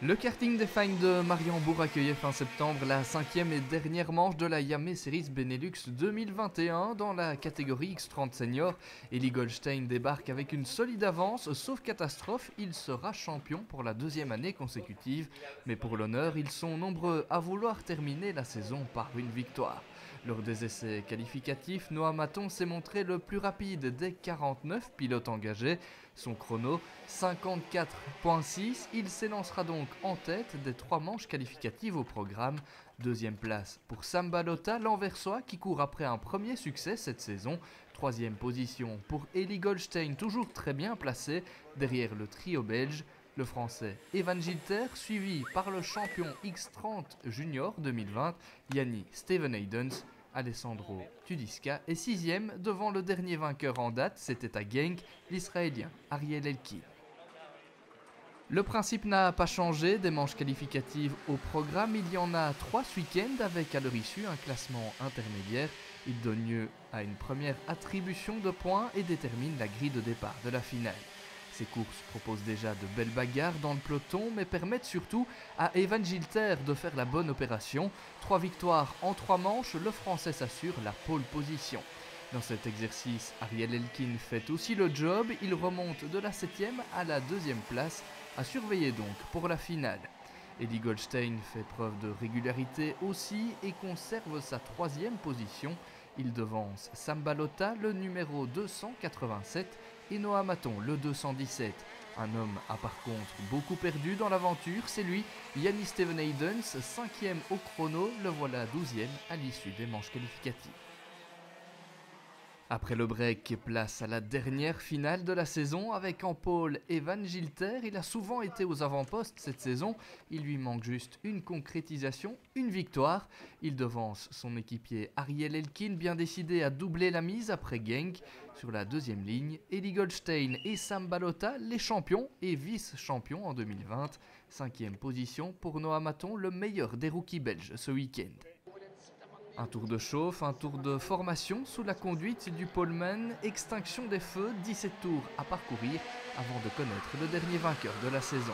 Le karting des Fagnes de Mariembourg accueillait fin septembre la 5e et dernière manche de la Yamé Series Benelux 2021 dans la catégorie X30 Senior. Eli Goldstein débarque avec une solide avance, sauf catastrophe, il sera champion pour la deuxième année consécutive. Mais pour l'honneur, ils sont nombreux à vouloir terminer la saison par une victoire. Lors des essais qualificatifs, Noah Maton s'est montré le plus rapide des 49 pilotes engagés. Son chrono 54.6, il s'élancera donc en tête des 3 manches qualificatives au programme. Deuxième place pour Sam Balota, l'Anversois qui court après un premier succès cette saison. Troisième position pour Eli Goldstein, toujours très bien placé derrière le trio belge. Le français Evan Gilter, suivi par le champion X30 Junior 2020, Yanni Steven Haydens. Alessandro Tudiska est 6e devant le dernier vainqueur en date, c'était à Genk, l'Israélien Ariel Elkin. Le principe n'a pas changé, des manches qualificatives au programme, il y en a 3 ce week-end avec à leur issue un classement intermédiaire. Il donne lieu à une première attribution de points et détermine la grille de départ de la finale. Ces courses proposent déjà de belles bagarres dans le peloton, mais permettent surtout à Evan Gilter de faire la bonne opération. 3 victoires en 3 manches, le Français s'assure la pole position. Dans cet exercice, Ariel Elkin fait aussi le job, il remonte de la 7e à la 2e place, à surveiller donc pour la finale. Eli Goldstein fait preuve de régularité aussi et conserve sa 3e position. Il devance Sam Balota, le numéro 287, et Noah Maton, le 217. Un homme a par contre beaucoup perdu dans l'aventure, c'est lui, Yanni Steven Haydens, 5e au chrono, le voilà 12e à l'issue des manches qualificatives. Après le break, place à la dernière finale de la saison avec en pôle Evan Gilter. Il a souvent été aux avant-postes cette saison. Il lui manque juste une concrétisation, une victoire. Il devance son équipier Ariel Elkin, bien décidé à doubler la mise après Genk. Sur la deuxième ligne, Eli Goldstein et Sam Balota, les champions et vice-champions en 2020. 5e position pour Noah Maton, le meilleur des rookies belges ce week-end. Un tour de chauffe, un tour de formation sous la conduite du poleman, extinction des feux, 17 tours à parcourir avant de connaître le dernier vainqueur de la saison.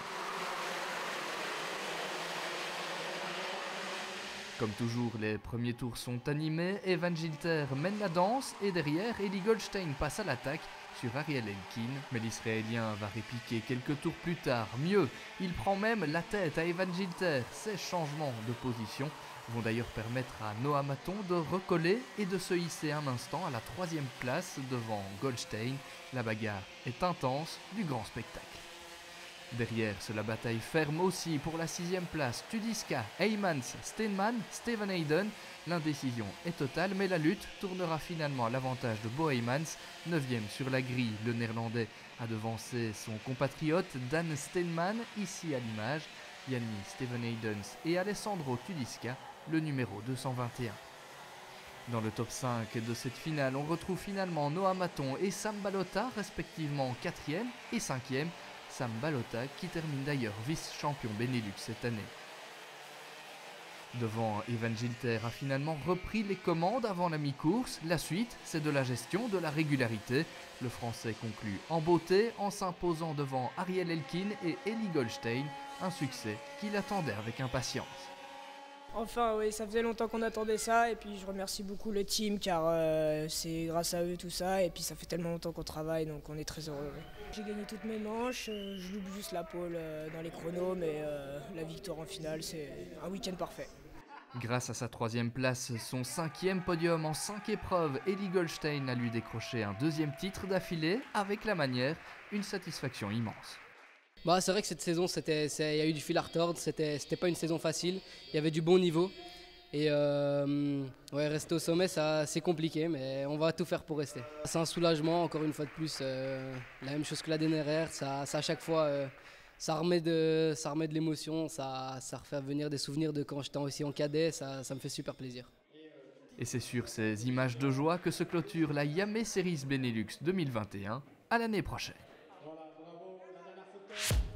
Comme toujours, les premiers tours sont animés, Evan Gilter mène la danse et derrière, Eli Goldstein passe à l'attaque sur Ariel Elkin, mais l'Israélien va répliquer quelques tours plus tard. Mieux, il prend même la tête à Evan Gilter. Ces changements de position vont d'ailleurs permettre à Noah Maton de recoller et de se hisser un instant à la 3e place devant Goldstein. La bagarre est intense, du grand spectacle. Derrière, c'est la bataille ferme aussi pour la 6e place. Tudiska, Heymans, Steenman, Steven Hayden. L'indécision est totale, mais la lutte tournera finalement à l'avantage de Bo Heymans. 9e sur la grille, le néerlandais a devancé son compatriote Dan Steenman, ici à l'image. Yanni Steven Haydens et Alessandro Tudiska, le numéro 221. Dans le top 5 de cette finale, on retrouve finalement Noah Maton et Sam Balota, respectivement 4e et 5e. Sam Balota qui termine d'ailleurs vice-champion Benelux cette année. Devant, Evan Gilter a finalement repris les commandes avant la mi-course. La suite, c'est de la gestion, de la régularité. Le Français conclut en beauté en s'imposant devant Ariel Elkin et Eli Goldstein, un succès qu'il attendait avec impatience. Enfin oui, ça faisait longtemps qu'on attendait ça et puis je remercie beaucoup le team car c'est grâce à eux tout ça et puis ça fait tellement longtemps qu'on travaille donc on est très heureux. J'ai gagné toutes mes manches, je loupe juste la pole dans les chronos mais la victoire en finale c'est un week-end parfait. Grâce à sa 3e place, son 5e podium en 5 épreuves, Eli Goldstein a lui décroché un 2e titre d'affilée avec la manière, une satisfaction immense. Bah, c'est vrai que cette saison, il y a eu du fil à retordre, c'était pas une saison facile, il y avait du bon niveau. Et rester au sommet, c'est compliqué, mais on va tout faire pour rester. C'est un soulagement, encore une fois de plus, la même chose que la dernière, ça à chaque fois, ça remet de l'émotion, ça refait venir des souvenirs de quand j'étais aussi en cadet, ça me fait super plaisir. Et c'est sur ces images de joie que se clôture la Yamé Series Benelux 2021, à l'année prochaine. Voilà, bravo, la dernière photo.